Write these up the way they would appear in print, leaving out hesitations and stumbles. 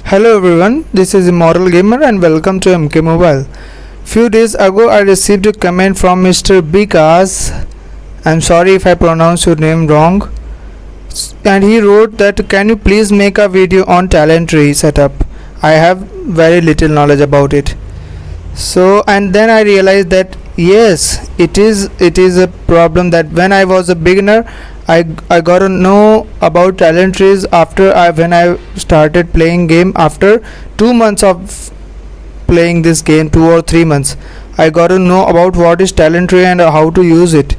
Hello everyone, this is Immortal Gamer and welcome to MK Mobile. Few days ago I received a comment from Mr. Bikas. I'm sorry if I pronounce your name wrong. And he wrote that can you please make a video on talent tree setup. I have very little knowledge about it. So and then I realized that yes, it is a problem that when I was a beginner I got to know about talent trees after when I started playing game after 2 months of playing this game, 2 or 3 months. I got to know about what is talent tree and how to use it.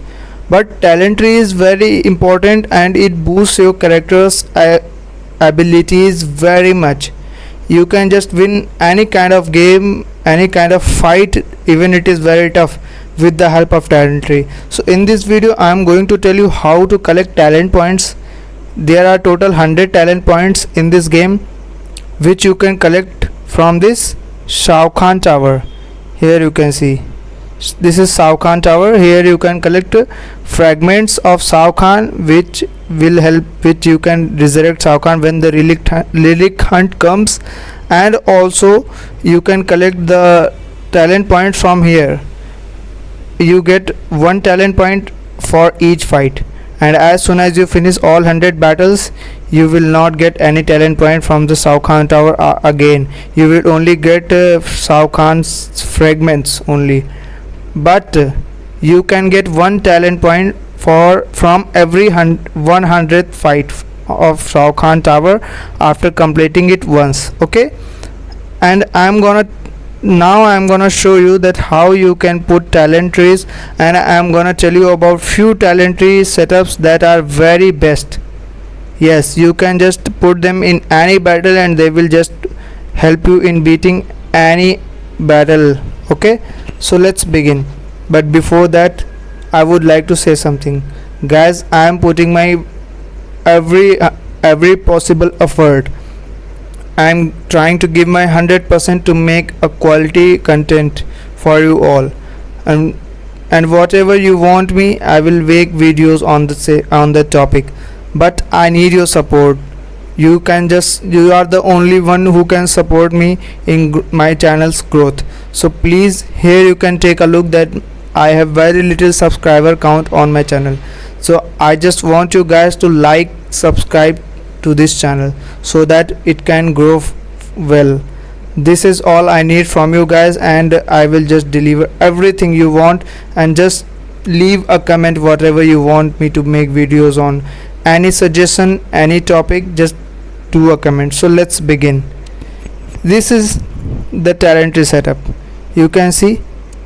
But talent tree is very important and it boosts your character's abilities very much. You can just win any kind of game, any kind of fight, even it is very tough, with the help of talent tree. So in this video I am going to tell you how to collect talent points. There are total 100 talent points in this game which you can collect from this Shao Kahn tower. Here you can see this is Shao Kahn tower. Here you can collect fragments of Shao Kahn which will help, which you can resurrect Shao Kahn when the relic hunt comes, and also you can collect the talent points from here. You get 1 talent point for each fight, and as soon as you finish all 100 battles you will not get any talent point from the Shao Kahn tower again. You will only get Shao Kahn's fragments only, but you can get 1 talent point from every 100th fight of Shao Kahn tower after completing it once. Okay, and I'm gonna show you that how you can put talent trees, and I'm gonna tell you about few talent tree setups that are very best. Yes, you can just put them in any battle and they will just help you in beating any battle. Okay, so let's begin. But before that I would like to say something, guys. I am putting my every possible effort. I'm trying to give my 100% to make a quality content for you all, and whatever you want me, I will make videos on the topic. But I need your support. You are the only one who can support me in my channel's growth. So please, here you can take a look that I have very little subscriber count on my channel. So I just want you guys to like, subscribe to this channel so that it can grow well. This is all I need from you guys, and I will just deliver everything you want, and just leave a comment whatever you want me to make videos on. Any suggestion, any topic, just do a comment. So let's begin. This is the talent tree setup. You can see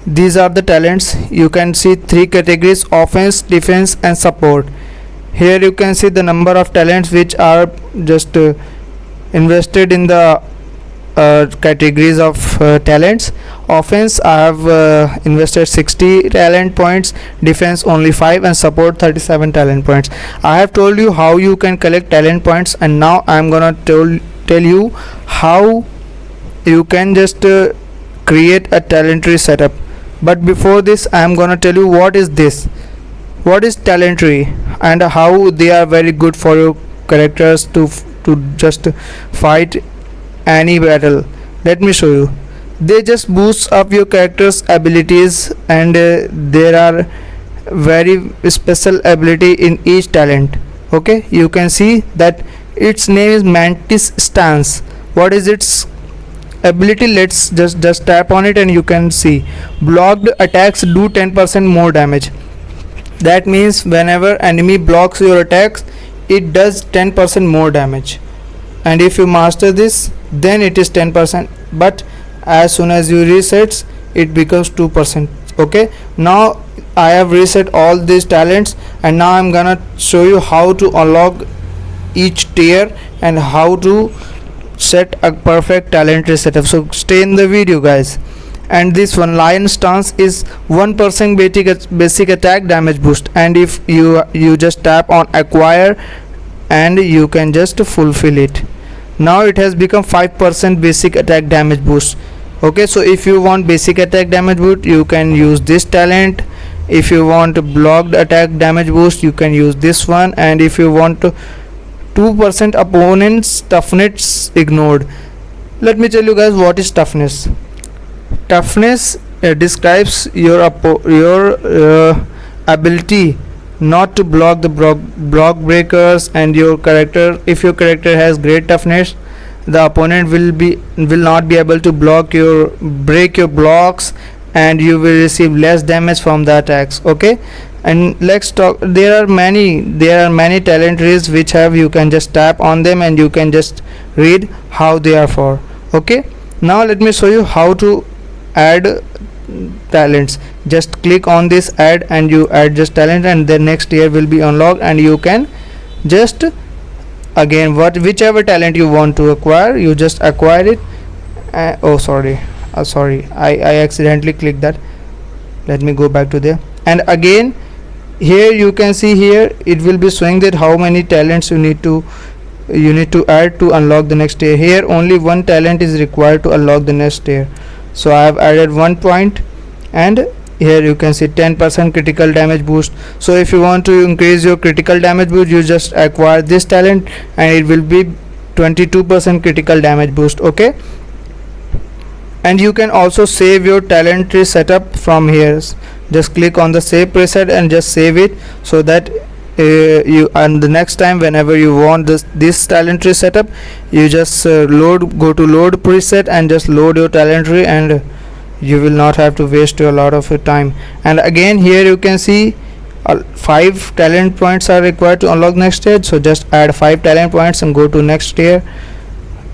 these are the talents. You can see 3 categories: offense, defense and support. Here you can see the number of talents which are just invested in the categories of talents. Offense, I have invested 60 talent points, defense only 5, and support 37 talent points. I have told you how you can collect talent points, and now I am gonna tell you how you can just create a talent tree setup. But before this I am gonna tell you what is talent tree and how they are very good for your characters to just fight any battle. Let me show you. They just boost up your character's abilities, and there are very special ability in each talent. Okay, you can see that its name is Mantis Stance. What is its ability? Let's just tap on it and you can see blocked attacks do 10% more damage. That means whenever enemy blocks your attacks, it does 10% more damage, and if you master this then it is 10%, but as soon as you resets it becomes 2%. Okay, now I have reset all these talents, and now I'm gonna show you how to unlock each tier and how to set a perfect talent tree setup. So stay in the video, guys. And this one, Lion Stance, is 1% basic attack damage boost, and if you just tap on acquire and you can just fulfill it. Now it has become 5% basic attack damage boost. Okay, so if you want basic attack damage boost, you can use this talent, If you want blocked attack damage boost, you can use this one. And if you want 2% opponent's toughness ignored, let me tell you guys what is toughness. Toughness describes your ability not to block the block breakers, and your character, if your character has great toughness, the opponent will not be able to break your blocks, and you will receive less damage from the attacks. Okay, and let's talk. There are many talent trees which have, you can just tap on them and you can just read how they are for. Okay, now let me show you how to add talents. Just click on this add and you add just talent, and the next tier will be unlocked, and you can just again whichever talent you want to acquire, you just acquire it. Oh sorry, I accidentally clicked that. Let me go back to there, and again here you can see, here it will be showing that how many talents you need to add to unlock the next tier. Here only one talent is required to unlock the next tier, so I have added 1 point, and here you can see 10% critical damage boost. So if you want to increase your critical damage boost, you just acquire this talent and it will be 22% critical damage boost. Okay, and you can also save your talent tree setup from here. Just click on the save preset and just save it, so that you, and the next time whenever you want this talent tree setup, you just go to load preset and just load your talent tree, and you will not have to waste a lot of your time. And again here you can see 5 talent points are required to unlock next stage, so just add 5 talent points and go to next tier.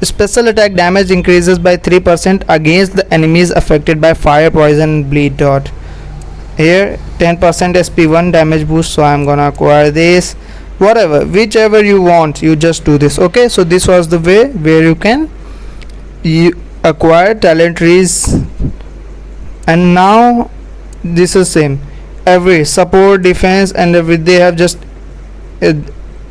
Special attack damage increases by 3% against the enemies affected by fire, poison and bleed dot. Here 10% SP1 damage boost, so I'm gonna acquire this. Whichever you want, you just do this. Okay, so this was the way where you can acquire talent trees. And now this is same, every support, defense and they have just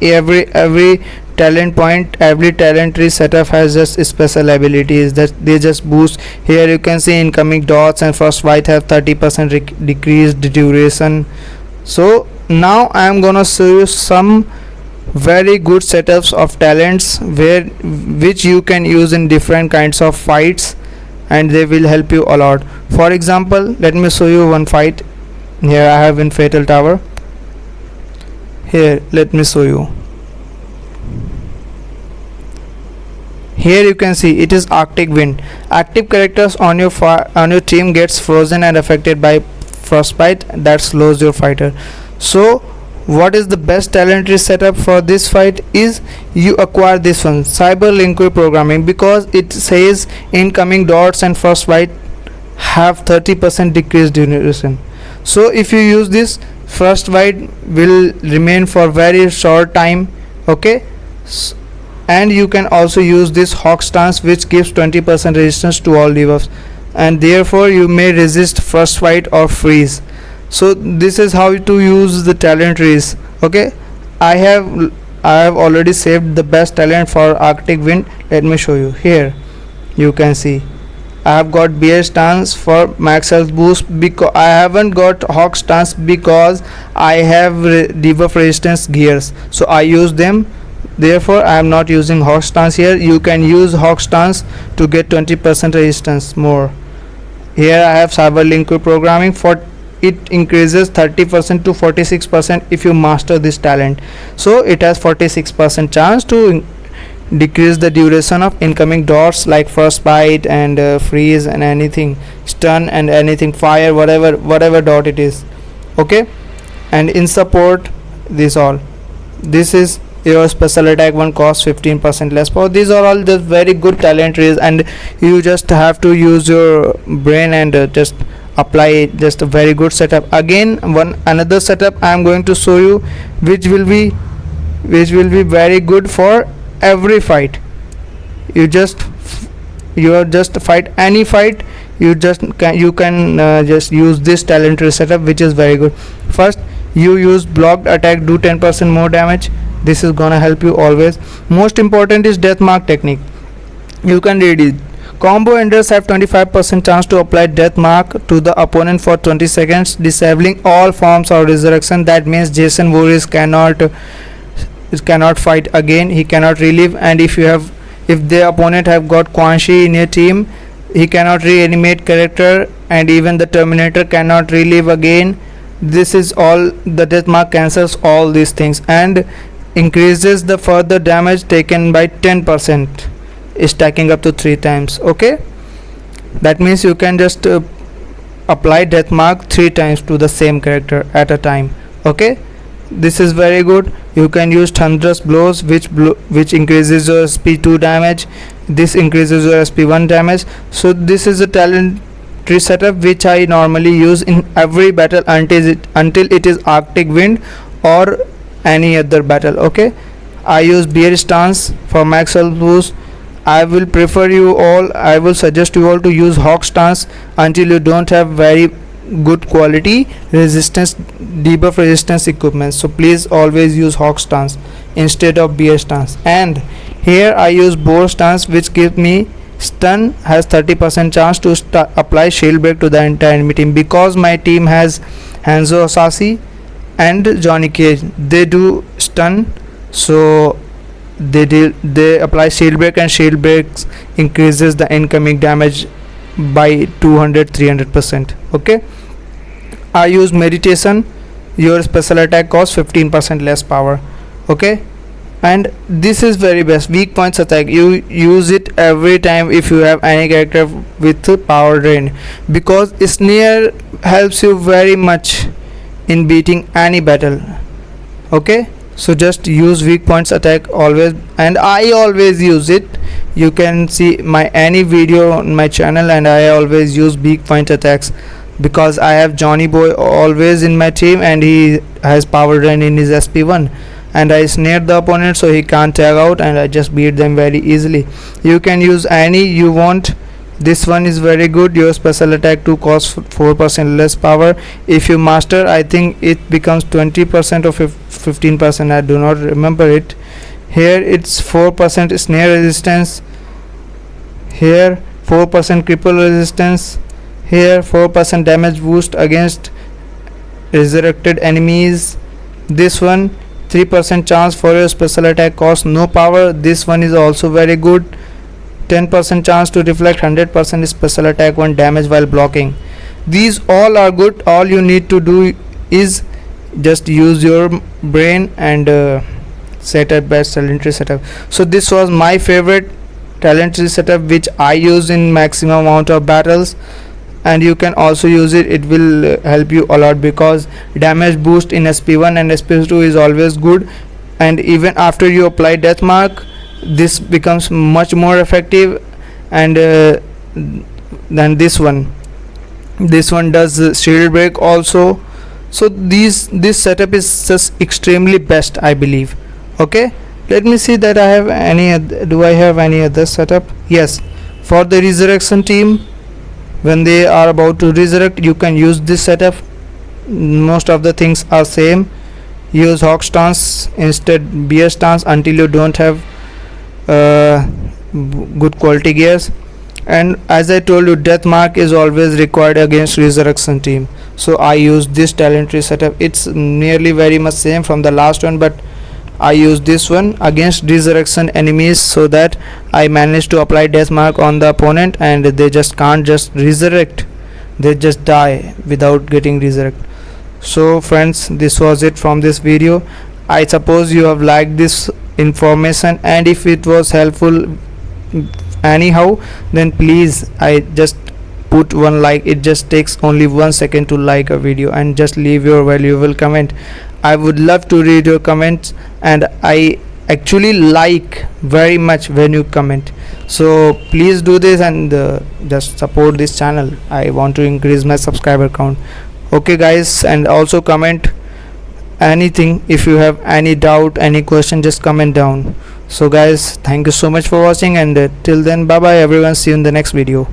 every talent point, every talent tree setup has just special abilities that they just boost. Here you can see incoming dots and first fight have 30% decreased duration. So now I am gonna show you some very good setups of talents which you can use in different kinds of fights, and they will help you a lot. For example, let me show you one fight. Here I have in Fatal Tower. Here let me show you. Here you can see it is Arctic Wind. Active characters on your team gets frozen and affected by frostbite that slows your fighter. So what is the best talent tree setup for this fight is you acquire this one, Cyber Linkui Programming, because it says incoming dots and frostbite have 30% decreased duration. So if you use this, frostbite will remain for very short time. Okay, and you can also use this Hawk Stance, which gives 20% resistance to all debuffs, and therefore you may resist frostbite or freeze. So this is how to use the talent trees. Okay, I have already saved the best talent for Arctic Wind. Let me show you. Here you can see I have got Bear Stance for max health boost, because I haven't got Hawk Stance because I have debuff resistance gears, so I use them. Therefore I am not using Hawk Stance here. You can use Hawk Stance to get 20% resistance more. Here I have Cyber Linkui Programming. For it increases 30% to 46% if you master this talent, so it has 46% chance to decrease the duration of incoming dots like frostbite and freeze and anything, stun and anything, fire, whatever dot it is. Okay, and in support, this is your special attack one costs 15% less power. These are all the very good talent trees, and you just have to use your brain and just apply it. Just a very good setup. Again, another setup I am going to show you, which will be very good for every fight. You just fight any fight, you can just use this talent tree setup, which is very good. First, you use blocked attack, do 10% more damage. This is gonna help you always. Most important is death mark technique. You can read it. Combo enders have 25% chance to apply death mark to the opponent for 20 seconds, disabling all forms of resurrection. That means Jason Voorhees cannot fight again, he cannot relive. And if the opponent have got Quan Chi in your team, he cannot reanimate character, and even the Terminator cannot relive again. This is all, the death mark cancels all these things and increases the further damage taken by 10%, stacking up to 3 times. Okay, that means you can just apply death mark 3 times to the same character at a time. Okay, this is very good. You can use thunderous blows, which increases your SP2 damage. This increases your SP1 damage. So this is a talent tree setup which I normally use in every battle until it is Arctic Wind or any other battle. Okay, I use Bear Stance for max health boost. I will suggest you all to use Hawk Stance until you don't have very good quality debuff resistance equipment. So please always use Hawk Stance instead of Bear Stance. And here I use Boar Stance, which gives me stun, has 30% chance to apply shield break to the entire enemy team. Because my team has Hanzo Hasashi and Johnny Cage, they do stun, so they apply shield break, and shield breaks increases the incoming damage by 200-300%. Okay, I use meditation. Your special attack costs 15% less power. Okay, and this is very best weak points attack. You use it every time if you have any character with power drain, because snare helps you very much in beating any battle. Okay, so just use weak points attack always, and I always use it. You can see my any video on my channel, and I always use weak point attacks because I have Johnny Boy always in my team, and he has power drain in his SP1, and I snared the opponent so he can't tag out, and I just beat them very easily. You can use any you want. This one is very good. Your special attack 2 costs 4% less power. If you master, I think it becomes 20% or 15%, I do not remember it. Here it's 4% snare resistance, here 4% cripple resistance, here 4% damage boost against resurrected enemies. This one 3% chance for your special attack cost no power. This one is also very good. 10% chance to deflect 100% special attack 1 damage while blocking. These all are good. All you need to do is just use your brain and set up best talent tree setup. So this was my favorite talent tree setup, which I use in maximum amount of battles, and you can also use it. It will help you a lot because damage boost in SP1 and SP2 is always good, and even after you apply death mark, this becomes much more effective. And than this one does shield break also. So this setup is just extremely best, I believe. Okay, let me see that I have do I have any other setup. Yes, for the resurrection team, when they are about to resurrect, you can use this setup. Most of the things are same. Use Hawk Stance instead Bear Stance until you don't have good quality gears. And as I told you, death mark is always required against resurrection team, so I use this talent tree setup. It's nearly very much same from the last one, but I use this one against resurrection enemies so that I manage to apply death mark on the opponent, and they just can't just resurrect, they just die without getting resurrect. So friends, this was it from this video. I suppose you have liked this information, and if it was helpful anyhow, then please, I just put one like. It just takes only 1 second to like a video, and just leave your valuable comment. I would love to read your comments, and I actually like very much when you comment. So please do this, and just support this channel. I want to increase my subscriber count. Okay guys, and also comment anything. If you have any doubt, any question, just comment down. So guys, thank you so much for watching, and till then, bye bye everyone. See you in the next video.